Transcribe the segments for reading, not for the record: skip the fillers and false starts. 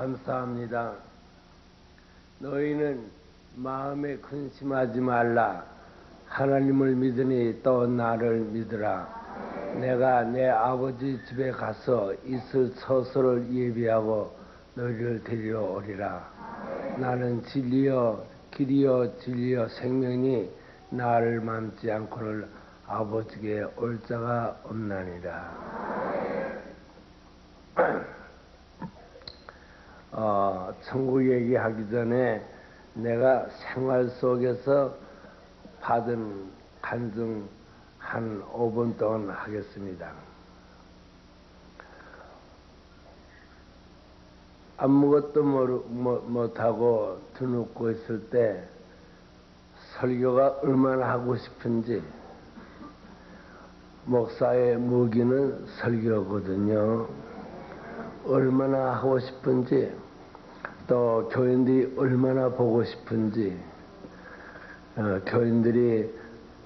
감사합니다. 너희는 마음에 근심하지 말라. 하나님을 믿으니 또 나를 믿으라. 내가 내 아버지 집에 가서 있을 처소를 예비하고 너희를 데리러 오리라. 나는 진리여 길이여 진리여 생명이 나를 맘지 않고는 아버지께 올 자가 없나니라. 천국 얘기하기 전에 내가 생활 속에서 받은 간증 한 5분 동안 하겠습니다. 아무것도 못하고 드눕고 있을 때 설교가 얼마나 하고 싶은지. 목사의 무기는 설교거든요. 얼마나 하고 싶은지, 또 교인들이 얼마나 보고 싶은지, 교인들이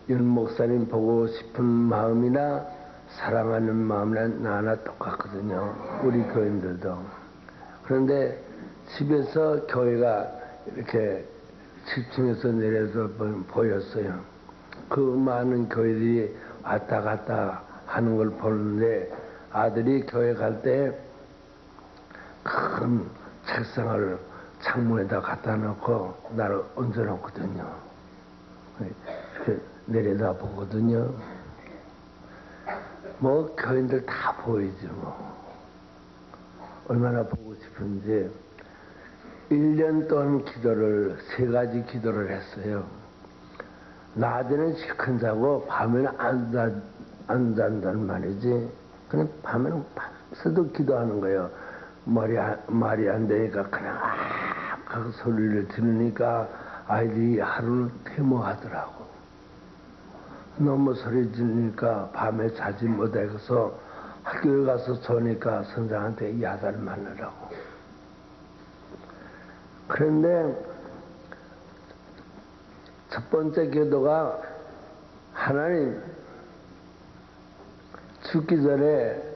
윤 목사님 보고 싶은 마음이나 사랑하는 마음이나 나나 똑같거든요. 우리 교인들도. 그런데 집에서 교회가 이렇게 집중해서 내려서 보였어요. 그 많은 교회들이 왔다 갔다 하는 걸 보는데, 아들이 교회 갈 때 큰 책상을 창문에다 갖다 놓고 나를 얹어놓거든요. 이렇게 내려다 보거든요. 뭐 교인들 다 보이죠. 뭐 얼마나 보고 싶은지. 1년 동안 기도를 3가지 기도를 했어요. 낮에는 실컷 자고 밤에는 안 잔다는 말이지. 그냥 밤에는 밤새도 기도하는 거예요. 말이 안 되니까 그냥 하고 소리를 들으니까 아이들이 하루는 퇴모하더라고. 너무 소리 지르니까 밤에 자지 못해서 학교에 가서 조니까 선생한테 야단을 맞느라고. 그런데 첫 번째 기도가, 하나님, 죽기 전에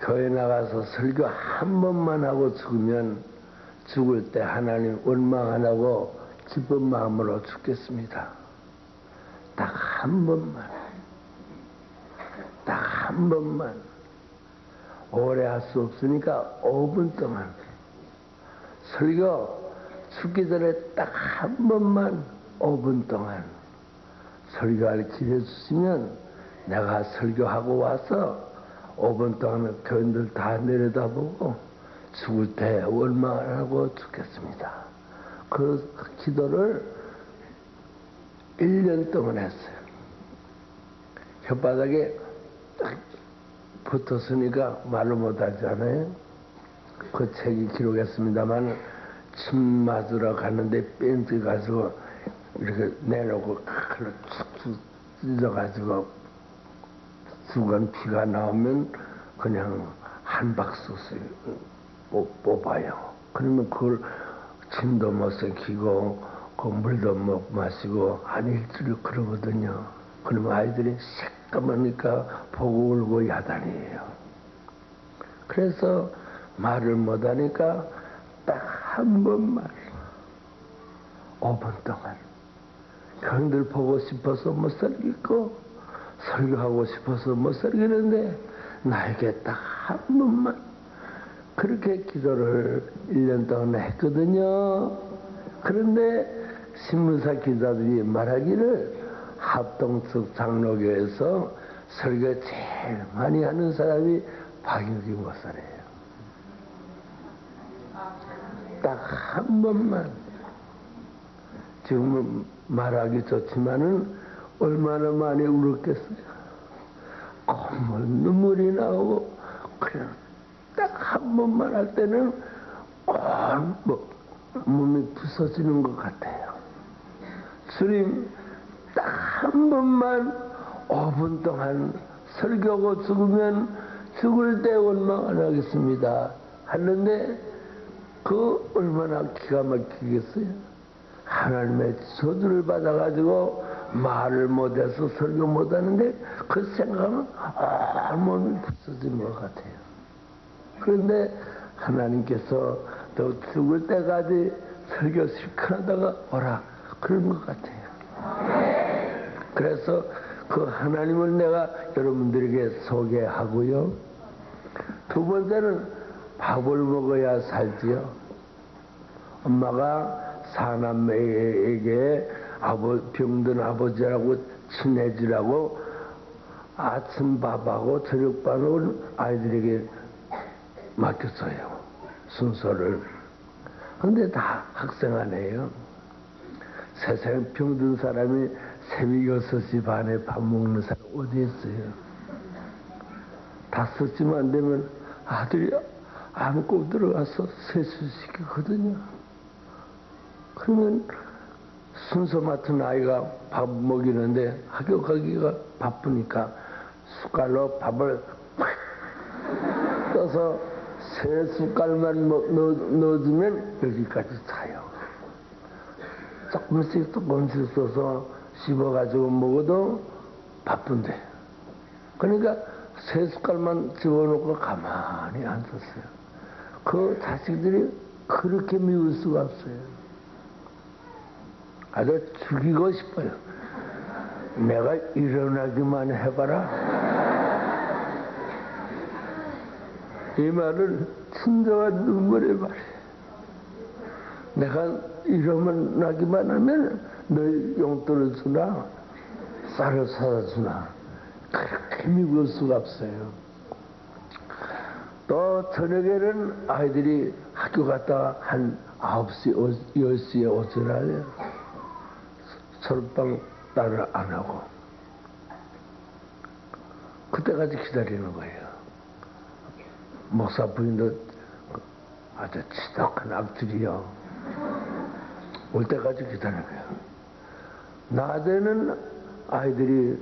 교회 나가서 설교 한 번만 하고 죽으면 죽을 때 하나님 원망 안 하고 기쁜 마음으로 죽겠습니다. 딱 한 번만. 딱 한 번만. 오래 할 수 없으니까 5분 동안. 설교 죽기 전에 딱 한 번만 5분 동안 설교할 기회 주시면 내가 설교하고 와서 5분 동안 교인들 다 내려다보고 죽을 때 원망 안 하고 죽겠습니다. 그 기도를 1년 동안 했어요. 혓바닥에 딱 붙었으니까 말로 못하잖아요. 그 책이 기록했습니다만, 침 맞으러 가는데 뺀지 가지고 이렇게 내놓고 칼로 축축 찢어가지고 순간 피가 나오면 그냥 한 박스씩 뽑아요. 그러면 그걸 침도 못 삼키고 그 물도 못 마시고 한 일주일 그러거든요. 그러면 아이들이 새까마니까 보고 울고 야단이에요. 그래서 말을 못하니까 딱 한 번만 5분 동안 교인들 보고 싶어서 못 살겠고 설교하고 싶어서 못 살겠는데 나에게 딱 한 번만 그렇게 기도를 1년 동안 했거든요. 그런데 신문사 기자들이 말하기를 합동측 장로교에서 설교 제일 많이 하는 사람이 박유기 목사래요. 딱 한 번만. 지금은 말하기 좋지만은 얼마나 많이 울었겠어요. 콧물 눈물이 나오고 그냥 딱 한 번만 할 때는 몸이 부서지는 것 같아요. 주님, 딱 한 번만 5분 동안 설교하고 죽으면 죽을 때 원망 안 하겠습니다 하는데 그 얼마나 기가 막히겠어요. 하나님의 저주를 받아가지고 말을 못해서 설교 못하는데 그 생각은 몸이 부서지는 것 같아요. 그런데 하나님께서 또 죽을 때까지 설교 실컷하다가 오라 그런 것 같아요. 그래서 그 하나님을 내가 여러분들에게 소개하고요. 두 번째는 밥을 먹어야 살지요. 엄마가 사남매에게 병든 아버지라고 친해지라고 아침밥하고 저녁밥을 아이들에게 맡겼어요. 순서를. 근데 다 학생 아니에요. 세상에 병든 사람이 새벽 6시 반에 밥 먹는 사람 어디 있어요? 5시만 되면 아들이 안고 들어가서 세수시키거든요. 그러면 순서 맡은 아이가 밥 먹이는데 학교 가기가 바쁘니까 숟갈로 밥을 떠서 3숟갈만 넣어주면 여기까지 차요. 조금씩 써서 씹어가지고 먹어도 바쁜데. 그러니까 3숟갈만 집어넣고 가만히 앉았어요. 그 자식들이 그렇게 미울 수가 없어요. 아주 죽이고 싶어요. 내가 일어나기만 해봐라. 이 말을 친정한 눈물의 말이에요. 내가 일어나기만 하면 너희 용돈을 주나 쌀을 사다 주나 그렇게 미울 수가 없어요. 또 저녁에는 아이들이 학교 갔다가 한 9시, 10시에 오더라고요. 서울방 딸을 안 하고 그때까지 기다리는 거예요. 목사 부인도 아주 지독한 악질이요. 올 때까지 기다리는 거예요. 낮에는 아이들이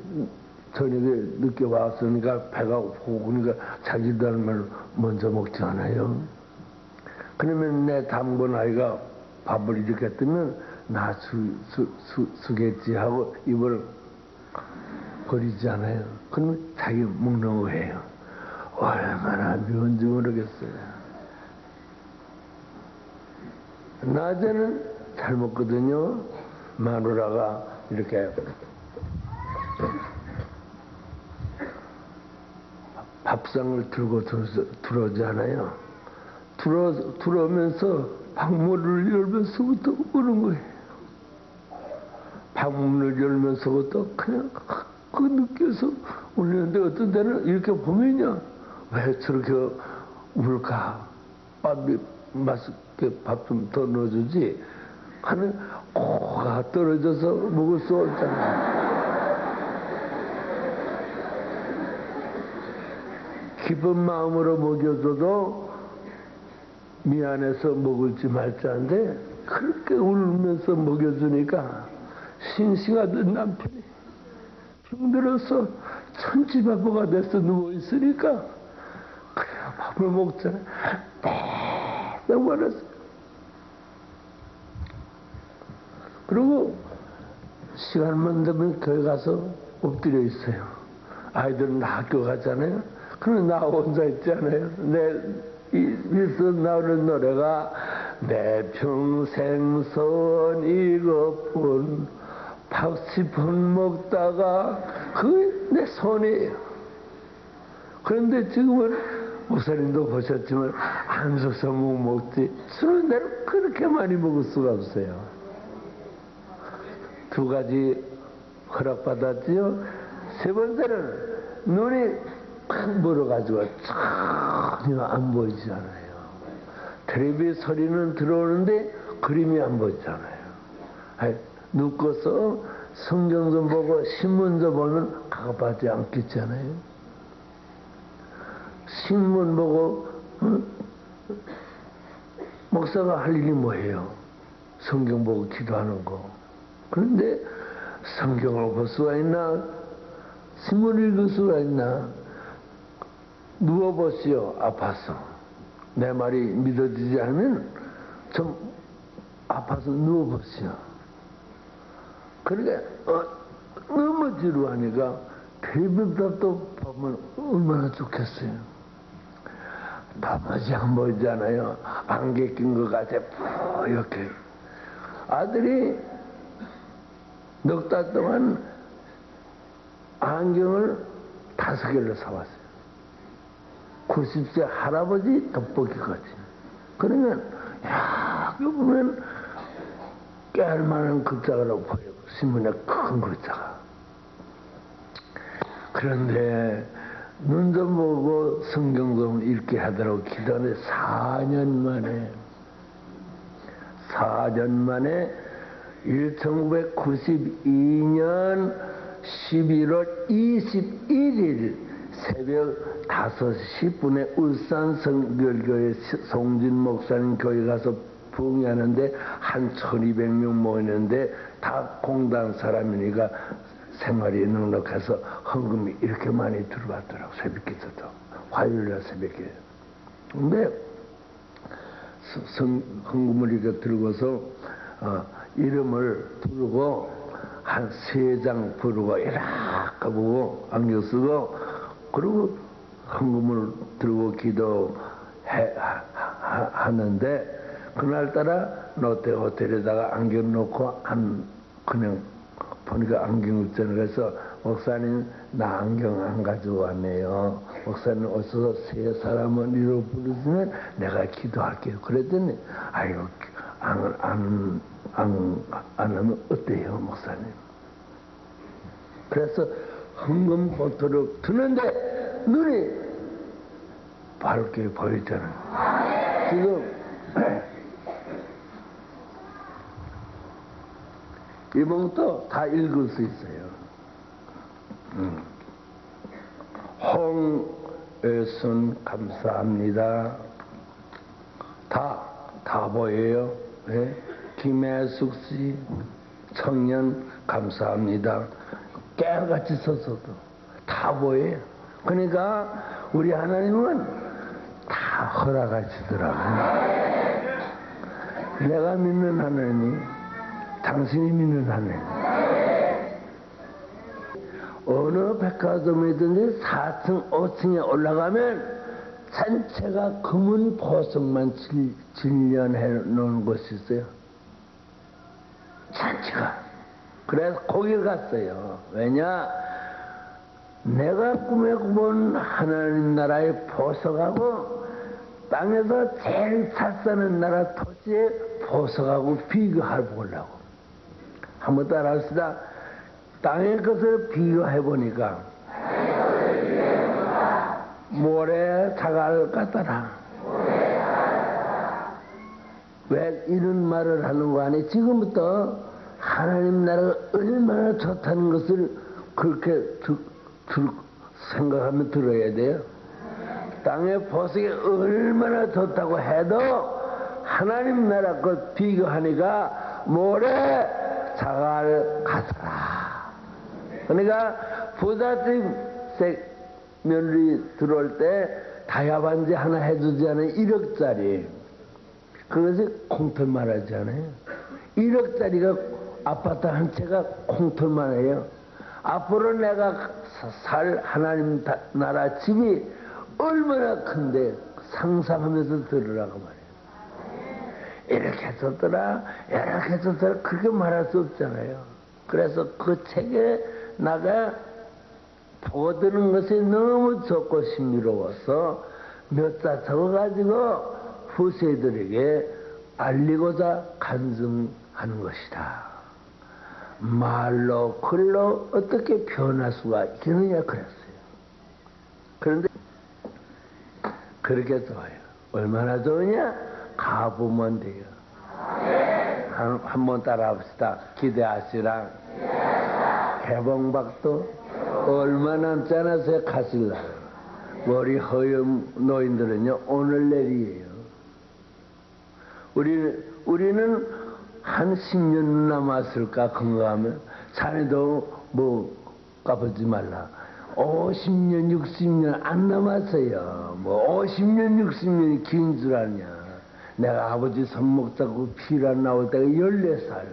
저녁에 늦게 왔으니까 배가 고프니까 자기들 먼저 먹지 않아요. 그러면 내 단번 아이가 밥을 이렇게 뜨면 나 수겠지 하고 입을 버리지 않아요. 그러면 자기 먹는 거예요. 얼마나 미운지 모르겠어요. 낮에는 잘 먹거든요. 마누라가 이렇게 밥상을 들고 들어오잖아요. 들어오면서 방문을 열면서부터 우는 거예요. 방문을 열면서부터 그냥 그 느껴서 울리는데 어떤 데는 이렇게 보면요. 왜 저렇게 울까? 맛있게 밥 좀 더 넣어주지? 하는 코가 떨어져서 먹을 수 없잖아요. 기쁜 마음으로 먹여줘도 미안해서 먹을지 말지 한데 그렇게 울면서 먹여주니까 싱싱하던 남편이 병들어서 천지바보가 돼서 누워있으니까 그래 밥을 먹잖아. 딱 말았어요. 그리고 시간만 되면 거기 가서 엎드려 있어요. 아이들은 다 학교 가잖아요. 그럼 나 혼자 있잖아요. 입에서 나오는 노래가 내 평생 선 이것뿐 밥 10번 먹다가 그게 내 손이에요. 그런데 지금은 목사님도 보셨지만 앉아서 먹지 주는 대로 그렇게 많이 먹을 수가 없어요. 2가지 허락받았지요. 3번째는 눈이 팍 멀어가지고 전혀 안 보이지 않아요. 텔레비 소리는 들어오는데 그림이 안 보이잖아요. 눕고서 성경 좀 보고 신문 좀 보면 가봐지 않겠잖아요. 신문 보고 목사가 할 일이 뭐예요? 성경 보고 기도하는 거. 그런데 성경을 볼 수가 있나? 신문을 읽을 수가 있나? 누워보시오. 아파서. 내 말이 믿어지지 않으면 좀 아파서 누워보시오. 그러니까 너무 지루하니까 텔레비전도 보면 얼마나 좋겠어요. 도무지 안 보이잖아요. 안개 낀 것 같아. 이렇게. 아들이 넉 달 동안 안경을 5개를 사왔어요. 90세 할아버지 돋보기까지. 그러면 여기 보면 깨알만한 글자가 보여요. 신문에 큰 글자가. 그런데 눈 좀 보고 성경 좀 읽게 하더라고 기도하는데 4년 만에 1992년 11월 21일 새벽 5시 10분에 울산 성결교회 송진 목사님 교회 가서 부흥하는데 한 1200명 모이는데 다 공단 사람이니까 생활이 넉넉해서 헌금이 이렇게 많이 들어왔더라고. 새벽기도도 화요일날 새벽에. 근데 헌금을 이렇게 들고서 이름을 부르고 한 3장 부르고 이렇게 보고 안경 쓰고 그리고 헌금을 들고 기도하는데 그날따라 롯데 호텔에다가 안경 놓고 그냥 보니까 안경 없잖아요. 그래서 목사님 나 안경 안 가지고 왔네요. 목사님 어서 세 사람은 이로 부르시면 내가 기도할게요. 그랬더니 아이고 안 하면 어때요 목사님? 그래서 헌금 봉투를 드는데 눈이 밝게 보이잖아요. 지금 이 봉투 다 읽을 수 있어요. 홍애순 감사합니다. 다 보여요. 네? 김혜숙 씨 청년 감사합니다. 깨알같이 썼어도 다 보여요. 그러니까 우리 하나님은 다 허락하시더라고요. 내가 믿는 하나님이 당신이 믿는 하나님. 어느 백화점이든지 4층, 5층에 올라가면 전체가 검은 보석만 질련해 놓은 곳이 있어요. 전체가. 그래서 거길 갔어요. 왜냐? 내가 꿈에 본 하나님 나라의 보석하고 땅에서 제일 잘 사는 나라 토지의 보석하고 비교해 보려고. 한번 따라합시다. 땅의 것을 비교해 보니까 모래 자갈 같더라. 왜 이런 말을 하는 거 아니? 지금부터 하나님 나라가 얼마나 좋다는 것을 그렇게 생각하면 들어야 돼요. 땅의 보석이 얼마나 좋다고 해도 하나님 나라 것 비교하니까 모래 자갈 같더라. 그러니까 부잣집 며느리 들어올 때 다이아반지 하나 해주지 않아요? 1억짜리. 그것이 콩털만 하지 않아요? 1억짜리가 아파트 한 채가 콩털만 해요. 앞으로 내가 살 하나님 나라 집이 얼마나 큰데 상상하면서 들으라고 말이에요. 이렇게 썼더라 이렇게 썼더라 그렇게 말할 수 없잖아요. 그래서 그 책에 나가 보드는 것이 너무 좋고 신비로워서 몇 자 적어가지고 후세들에게 알리고자 간증하는 것이다. 말로 글로 어떻게 표현할 수가 있겠느냐 그랬어요. 그런데 그렇게 좋아요. 얼마나 좋으냐? 가보면 돼요. 한번 따라합시다. 기대하시라. 개봉박도 얼마 남지 않아서 가실라. 머리 허연 노인들은요 오늘 내일이에요. 우리는 한 10년 남았을까 건강하면 자네도 뭐 까불지 말라. 50년 60년 안 남았어요. 뭐 50년 60년이 긴 줄 아냐. 내가 아버지 손목 잡고 피가 나올 때가 14살.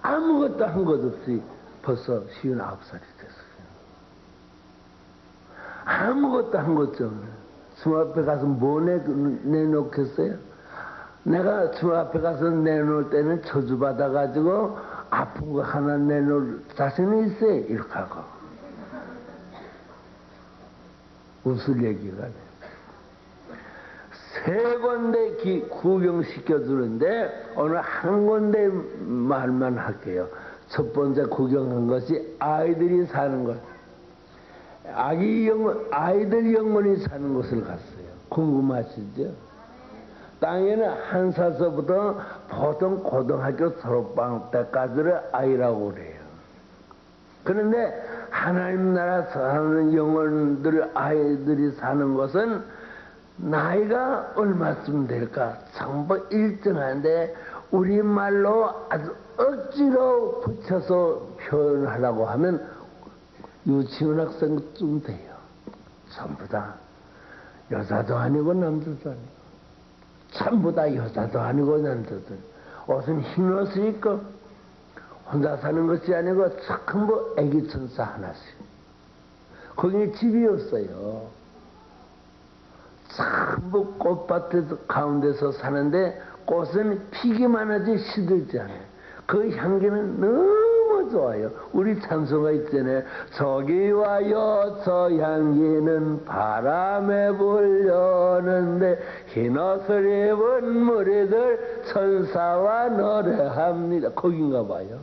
아무것도 한 것 없이 벌써 59살이 됐어요. 아무것도 한 것도 없네. 중 앞에 가서 뭐 내놓겠어요? 내가 중 앞에 가서 내놓을 때는 저주받아가지고 아픈 거 하나 내놓을 자신이 있어요. 이렇게 하고. 웃을 얘기가 돼. 세 군데 구경시켜주는데 오늘 한 군데 말만 할게요. 첫 번째 구경한 것이 아이들이 사는 것. 아이들 영혼이 사는 곳을 갔어요. 궁금하시죠? 땅에는 한사서부터 보통 고등학교 졸업반 때까지를 아이라고 그래요. 그런데 하나님 나라 사는 영혼들 아이들이 사는 것은 나이가 얼마쯤 될까 전부 일정한데 우리말로 아주 억지로 붙여서 표현하려고 하면 유치원 학생쯤 돼요. 전부 다 여자도 아니고 남자도 아니고 전부 다 여자도 아니고 남자도 아니고 옷은 흰 옷을 입고 혼자 사는 것이 아니고 전부 애기 천사 하나씩. 거기 집이 없어요. 전부 꽃밭에서 가운데서 사는데 꽃은 피기만 하지 시들지 않아요. 그 향기는 너무 좋아요. 우리 찬송가 있잖아요. 저기 와요 저 향기는 바람에 불려오는데 흰옷을 입은 무리들 천사와 노래합니다. 거긴가 봐요.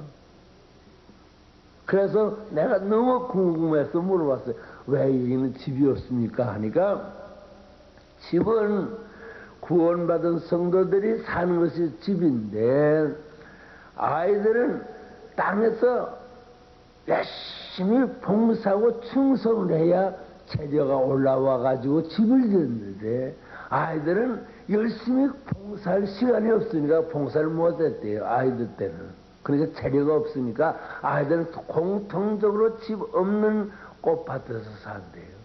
그래서 내가 너무 궁금해서 물어봤어요. 왜 여기는 집이 없습니까? 하니까 집은 구원받은 성도들이 사는 것이 집인데 아이들은 땅에서 열심히 봉사하고 충성을 해야 재료가 올라와 가지고 집을 짓는데 아이들은 열심히 봉사할 시간이 없으니까 봉사를 못했대요. 아이들 때는. 그러니까 재료가 없으니까 아이들은 공통적으로 집 없는 꽃밭에서 산대요.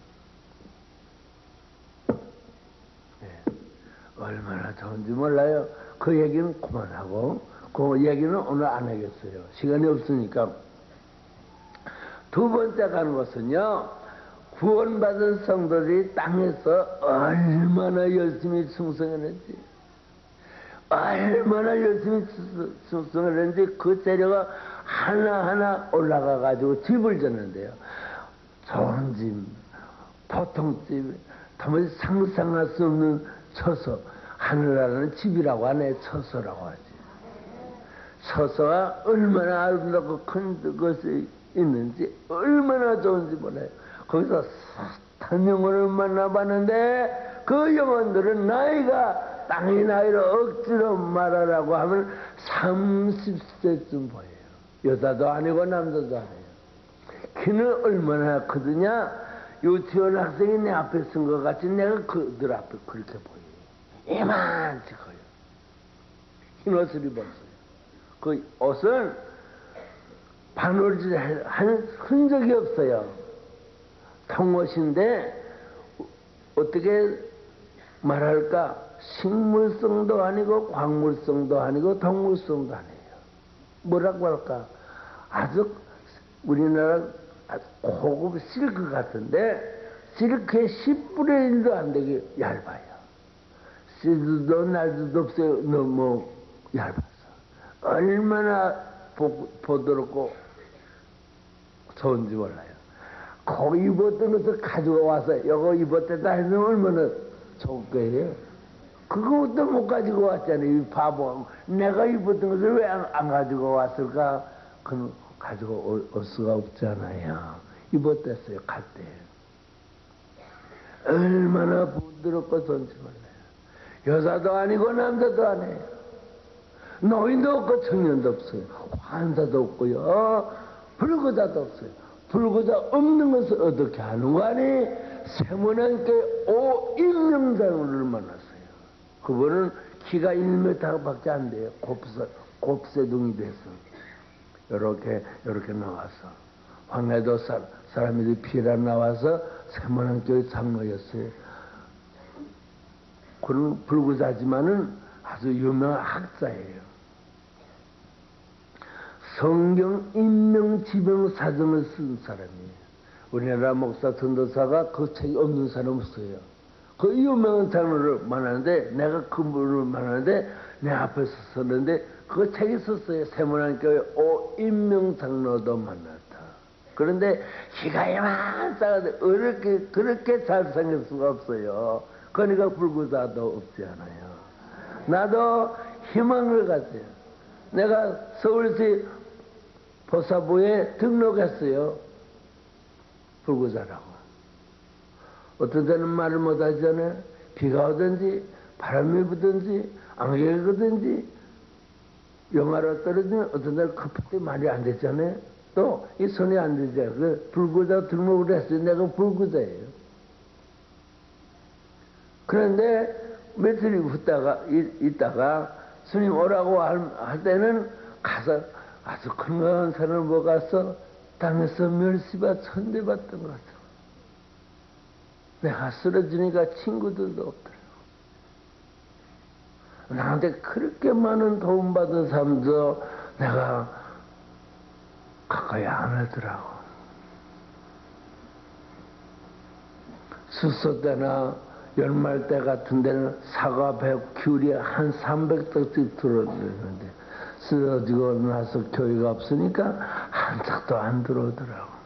네. 얼마나 좋은지 몰라요. 그 얘기는 그만하고 그 얘기는 오늘 안 하겠어요. 시간이 없으니까. 두 번째 가는 것은요. 구원받은 성도들이 땅에서 얼마나 열심히 충성했는지 얼마나 열심히 충성을 했는지 그 재료가 하나하나 올라가 가지고 집을 졌는데요. 좋은 집, 보통 집, 도무지 상상할 수 없는 처소. 하늘나라는 집이라고 하네. 처소라고 하지. 처소가 얼마나 아름답고 큰 것이 있는지 얼마나 좋은지 몰라요. 거기서 숱한 영혼을 만나봤는데 그 영혼들은 나이가 땅의 나이를 억지로 말하라고 하면 30세쯤 보여요. 여자도 아니고 남자도 아니에요. 키는 얼마나 크느냐? 유치원 학생이 내 앞에 쓴 것 같이 내가 그들 앞에 그렇게 보여요. 이만치 커요. 흰 옷을 입었어요. 그 옷은 반올질 한 흔적이 없어요. 통옷인데 어떻게 말할까? 식물성도 아니고 광물성도 아니고 동물성도 아니에요. 뭐라고 할까? 아주 우리나라 고급 실크 같은데 실크의 10분의 1도 안 되게 얇아요. 시드도 날도 없어요. 너무 얇아서. 얼마나 보드럽고 좋은지 몰라요. 그 입었던 것을 가지고 와서 이거 입었다 해서 얼마나 좋을 거예요. 그것도 못 가지고 왔잖아요. 이 바보. 내가 입었던 것을 왜 안 가지고 왔을까? 그건 가지고 올 수가 없잖아요. 입었댔어요. 갈 때. 얼마나 부드럽고 좋은지 몰라요. 여자도 아니고 남자도 아니에요. 노인도 없고 청년도 없어요. 환자도 없고요. 불구자도 없어요. 불구자 없는 것을 어떻게 하는 거 아니? 세문왕께 오임명장을 만났어요. 그분은 키가 1m밖에 안 돼요. 곱새둥이 돼서 요렇게 나와서 황해도 사람들이 피라 나와서 세문왕교의 장로였어요. 그는 불구자지만은 아주 유명한 학자예요. 성경 인명 지명 사전을 쓴 사람이에요. 우리나라 목사 전도사가 그 책이 없는 사람 없어요. 그 유명한 장로를 만나는데, 내가 그분을 만나는데, 내 앞에서 섰는데, 그 책이 썼어요. 세문안교회 오인명 장로도 만났다. 그런데 키가 이만싸가지고 그렇게 잘생길 수가 없어요. 그러니까 불구자도 없지 않아요. 나도 희망을 가져요. 내가 서울시 보사부에 등록했어요. 불구자라고. 어떤 때는 말을 못하잖아요. 비가 오든지 바람이 부든지 안개가 거든지 영하로 떨어지면 어떤 때는 급할 말이 안 됐잖아요. 또 이 손이 안 되잖아요. 그 불구자 등록을 했어요. 내가 불구자예요. 그런데 며칠 있다가 스님 오라고 할 때는 가서 아주 건강한 산을 못 가서 땅에서 멸시받 천대받던 것 같아. 내가 쓰러지니까 친구들도 없더라고. 나한테 그렇게 많은 도움받은 사람도 내가 가까이 안 하더라고. 수소 때나 연말 때 같은 데는 사과, 배, 귤이 한 300덕씩 들어오는데 쓰러지고 나서 교회가 없으니까 한 짝도 안 들어오더라고.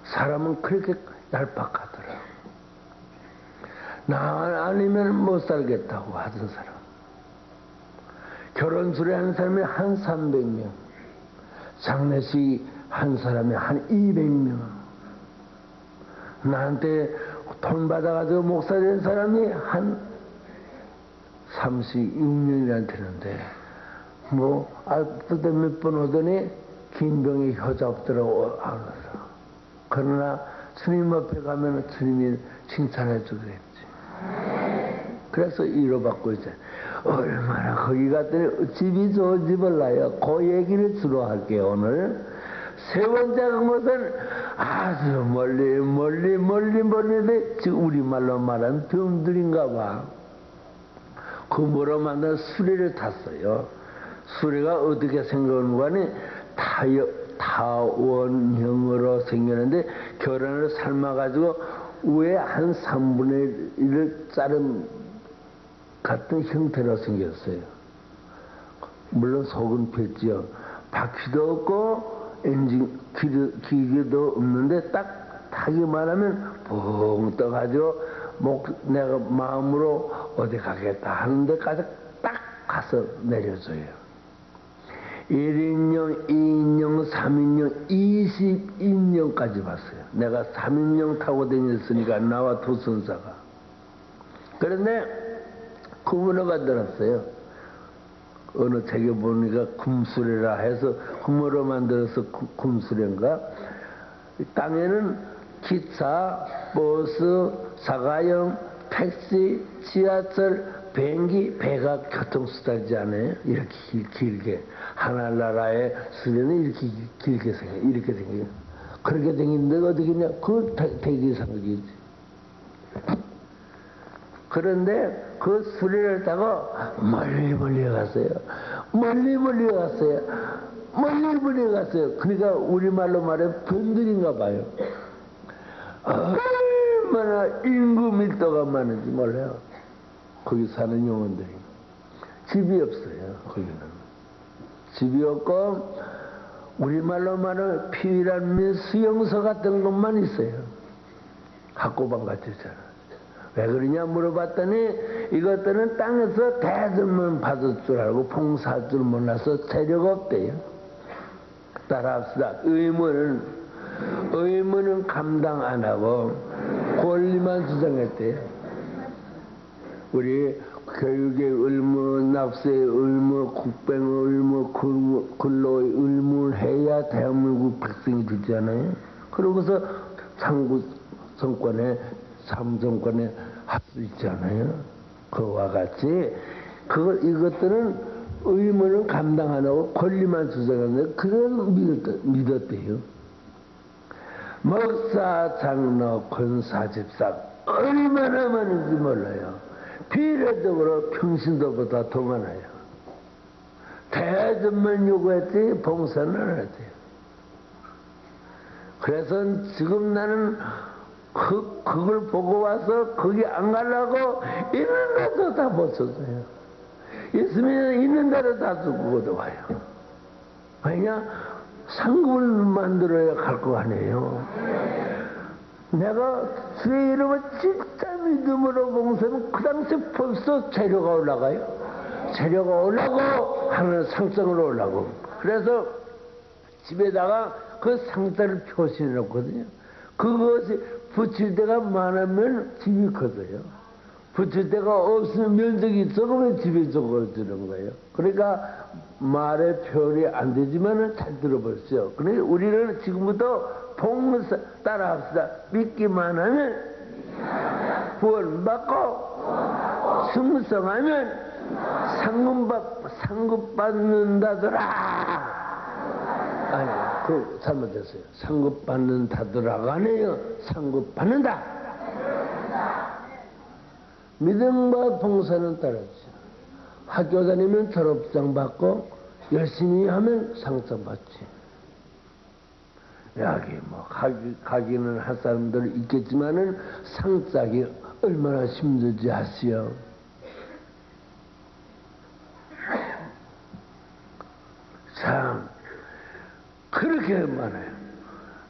사람은 그렇게 얄팍하더라고. 나 아니면 못 살겠다고 하던 사람. 결혼 수례하는 사람이 한 300명, 장례식 한 사람이 한 200명. 나한테 돈 받아가지고 목사 된 사람이 한 36년이나 되는데, 뭐, 알프도 몇 번 오더니, 김병희 효자 없더라고, 알아서. 그러나, 스님 앞에 가면 스님이 칭찬해 주겠지. 그래서 위로받고 있잖아요. 얼마나 거기 갔더니 집이 좋은 집을 나요. 그 얘기를 주로 할게요, 오늘. 세 번째 간 것은 아주 멀리, 지금 우리말로 말하는 병들인가 봐. 그 뭐로 만든 수레를 탔어요. 수레가 어떻게 생겼는가 하니 타원형으로 생겼는데 계란을 삶아가지고 위에 한 3분의 1을 자른 같은 형태로 생겼어요. 물론 속은 뺐지요. 바퀴도 없고 엔진 기계도 없는데 딱 타기만 하면 붕 떠가지고 내가 마음으로 어디 가겠다 하는 데까지 딱 가서 내려줘요. 1인용, 2인용, 3인용, 20인용까지 봤어요. 내가 3인용 타고 다녔으니까 나와 두 선사가. 그런데 구분을 만들었어요. 어느 책에 보니까 금수레라 해서 금으로 만들어서 금수레인가. 땅에는 기차, 버스, 자가용, 택시, 지하철, 비행기, 배가 교통수단이지 않아요? 이렇게 길게. 하늘나라의 수레는 이렇게 길게 생겨요. 이렇게 생겨요. 그렇게 생긴데 어디겠냐? 그 대기상이지. 그런데 그 수레를 타고 멀리 갔어요. 멀리 갔어요. 그러니까 우리말로 말해 분들인가 봐요. 얼마나 인구 밀도가 많은지 몰라요. 거기 사는 영혼들이. 집이 없어요. 거기는. 집이 없고 우리말로 말하면 피란 수용소 같은 것만 있어요. 학고방 같았잖아. 왜 그러냐 물어봤더니 이것들은 땅에서 대들만 받을 줄 알고 봉사할 줄 몰라서 재료가 없대요. 따라합시다. 의무는 감당 안 하고 권리만 주장했대요. 우리 교육의 의무, 납세의 의무, 국방의 의무, 근로의 의무를 해야 대한민국 백성이 되잖아요. 그러고서 상부 정권에 삼정권에 할 수 있잖아요. 그와 같이 이것들은 의무는 감당 안 하고 권리만 주장하는데 그건 믿었대요. 목사, 장로, 권사, 집사 얼마나 많은지 몰라요. 비례적으로 평신도보다 더 많아요. 대접만 요구했지 봉사는 안 했대요. 그래서 지금 나는 그걸 보고 와서 거기 안 가려고 있는 데도 다 못 썼어요. 있으면 있는 대로 다 두고 와요. 왜냐? 상급을 만들어야 갈 거 아니에요. 내가 주의 이름을 진짜 믿음으로 봉사하면 그 당시 벌써 재료가 올라가요. 재료가 올라고 하는 상성으로 올라고. 그래서 집에다가 그 상자를 표시해 놓거든요. 그것이 붙일 데가 많으면 집이 커져요. 붙일 데가 없으면 면적이 있어 그러면 집이 적어지는 거예요. 그러니까 말의 표현이 안 되지만은 잘 들어보세요. 그러니까 우리는 지금부터 복무사 따라합시다. 믿기만 하면 구원받고 승성하면 상급 받는다더라. 아니, 그 잘못됐어요. 상급 받는다더라가 아니에요. 상급 받는다. 믿음과 봉사는 따르죠. 학교 다니면 졸업장 받고 열심히 하면 상장 받지. 여기 뭐 가기는 할 사람들 있겠지만은 상짝이 얼마나 힘들지 아시오? 참 그렇게 많아요.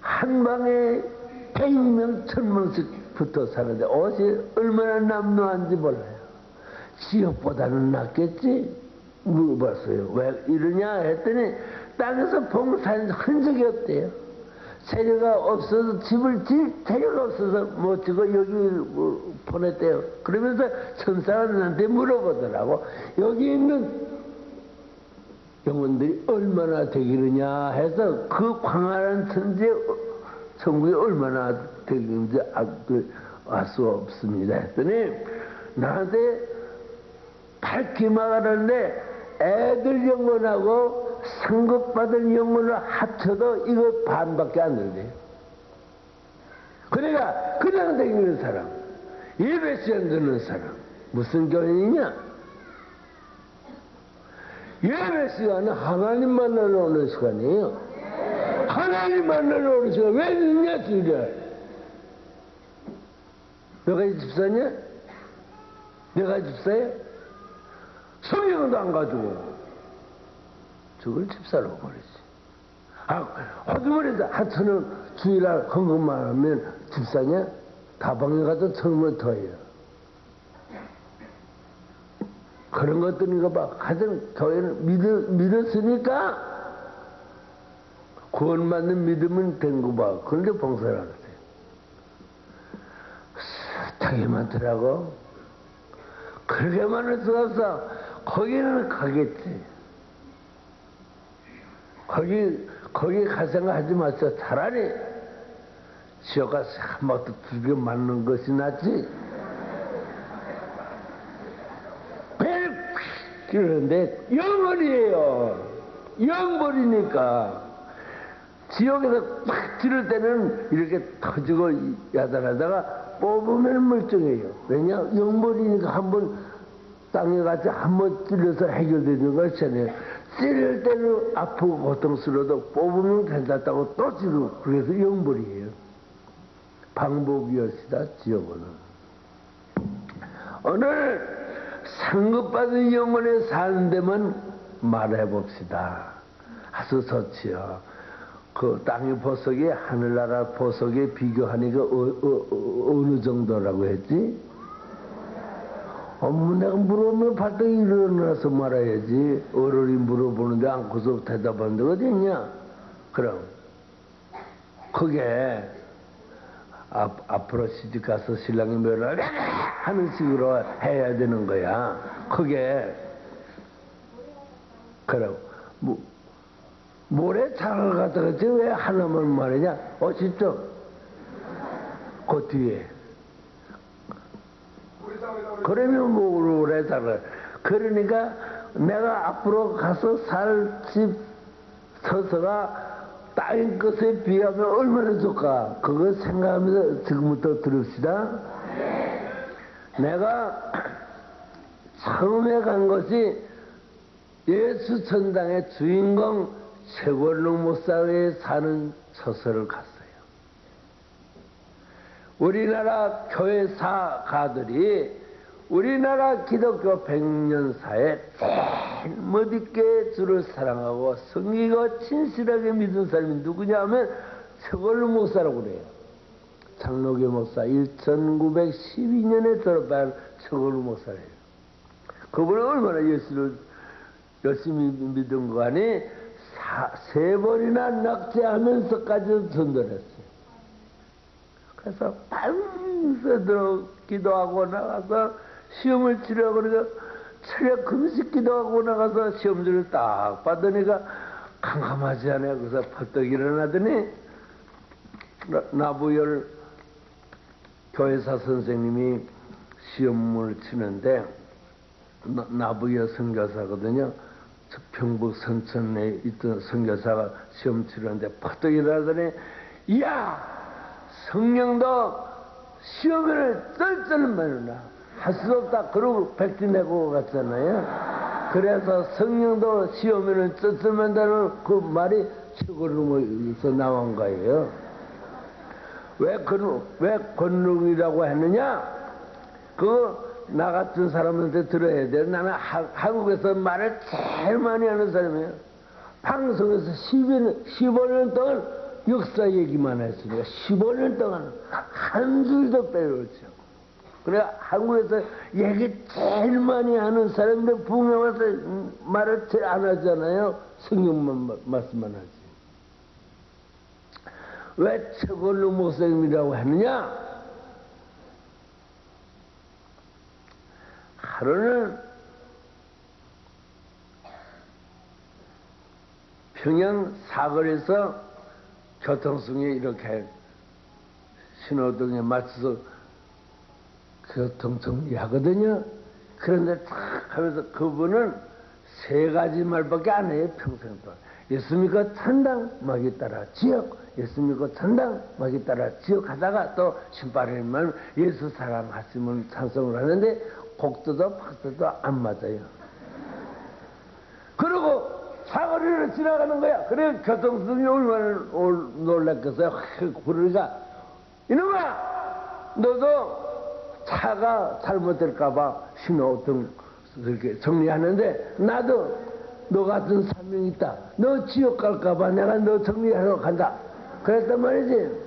한 방에 100명 1000명씩 붙어 사는데 어제 얼마나 남노한지 몰라요. 지역보다는 낫겠지? 물어봤어요. 왜 이러냐 했더니 땅에서 봉사한 흔적이 없대요. 재료가 없어서 집을 질 재료가 없어서 못 지고 여기 보냈대요. 그러면서 천사들한테 물어보더라고. 여기 있는 영혼들이 얼마나 되기느냐 해서 그 광활한 천지에 천국이 얼마나 되는지 알 수 없습니다 했더니 나한테 밝히 말하는데 애들 영혼하고 상급받은 영혼을 합쳐도 이거 반밖에 안 된대요. 그러니까 그냥 다니는 사람, 예배 시간 듣는 사람 무슨 교인이냐? 예배 시간은 하나님 만나러 오는 시간이에요. 하나님 만나러 오는 시간 왜 늦냐 주일에? 내가 집사냐? 내가 집사야? 성경도 안 가지고 저걸 집사로 버리지. 허주머니에서 하천은 주일날 헌금만 하면 집사냐? 다방에 가서 1000원 더해요. 그런 것들인가 봐. 하여튼 교회는 믿었으니까 구원받는 믿음은 된 거 봐. 그런데 봉사를 안 하세요. 되게 많더라고. 그렇게 많을 수가 없어. 거기는 가겠지. 거기 갈 생각 하지 마세요. 차라리 지옥 가서 한 번도 두개 맞는 것이 낫지. 그런데 영원이에요. 영벌이니까. 지옥에서 팍 찌를 때는 이렇게 터지고 야단하다가 뽑으면 멀쩡해요. 왜냐? 영벌이니까 한번 땅에 같이 한번 찔려서 해결되는 거 있잖아요. 찔릴 때는 아프고 고통스러워도 뽑으면 괜찮다고 또 찌르고 그래서 영벌이에요. 방법이었시다 지옥은. 오늘 상급받은 영혼에 사는 데만 말해봅시다. 아주 좋지요. 그 땅의 보석이 하늘나라 보석에 비교하니까 어느 정도라고 했지? 내가 물어보면 발등이 일어나서 말해야지. 어른이 물어보는데 않고서 대답하는 데가 어디 있냐? 그럼 그게 앞으로 시집가서 신랑이 뭐라 하는 식으로 해야 되는 거야. 그게 그럼 모래 장을 갖다가 왜 하나만 말이냐? 진짜 그 뒤에 그러면 모래 장을 그러니까 내가 앞으로 가서 살 집 서서가 땅의 것에 비하면 얼마나 좋을까? 그거 생각하면서 지금부터 들읍시다. 내가 처음에 간 것이 예수 천당의 주인공 최골로 목사에 사는 처소를 갔어요. 우리나라 교회사가들이 우리나라 기독교 100년사에 제일 멋있게 주를 사랑하고 성기고 진실하게 믿은 사람이 누구냐 하면 최골로 목사라고 그래요. 장로교 목사 1912년에 졸업한 최골로 목사래요. 그분은 얼마나 예수를 열심히 믿은 거 아니 세 번이나 낙제하면서까지 전도했어요. 그래서 밤새도록 기도하고 나가서 시험을 치려고 그러니까 철야 금식 기도하고 나가서 시험지를 딱 받으니까 캄캄하지 않아요. 그래서 벌떡 일어나더니 나부열 교회사 선생님이 시험을 치는데 나부열 선교사거든요. 경북 선천에 있던 선교사가 시험 치는데 벌떡 일어나더니 이야 성령도 시험을 쩔쩔매나 할 수 없다. 그러고 백지 내고 갔잖아요. 그래서 성령도 시험에는 쩔쩔맨다는 그 말이 최고로서 나온 거예요. 왜 권능이라고 했느냐? 나 같은 사람한테 들어야 돼. 나는 한국에서 말을 제일 많이 하는 사람이에요. 방송에서 15년 동안 역사 얘기만 했으니까 15년 동안 한 줄도 빼놓지 않고. 그래 한국에서 얘기 제일 많이 하는 사람인데 붕에 와서 말을 제일 안 하잖아요. 성경만 말씀만 하지. 왜 최골로 목사님이라고 했느냐? 하루는 평양 사거리에서 교통성에 이렇게 신호등에 맞춰서 교통 정리하거든요. 그런데 탁 하면서 그분은 세 가지 말밖에 안 해요. 평생 동안. 예수 믿고 천당 막이 따라 지옥, 예수 믿고 천당 막이 따라 지옥 하다가 또 신바람만 예수 사랑하시면 찬송을 하는데 곡도도 박도도 안 맞아요. 그리고 사거리를 지나가는 거야. 그래 교통성이 얼마나 놀랐겠어요. 그러니까 이놈아 너도 차가 잘못될까봐 신호등 이렇게 정리하는데 나도 너 같은 사명이 있다. 너 지옥 갈까봐 내가 너 정리하러 간다. 그랬단 말이지.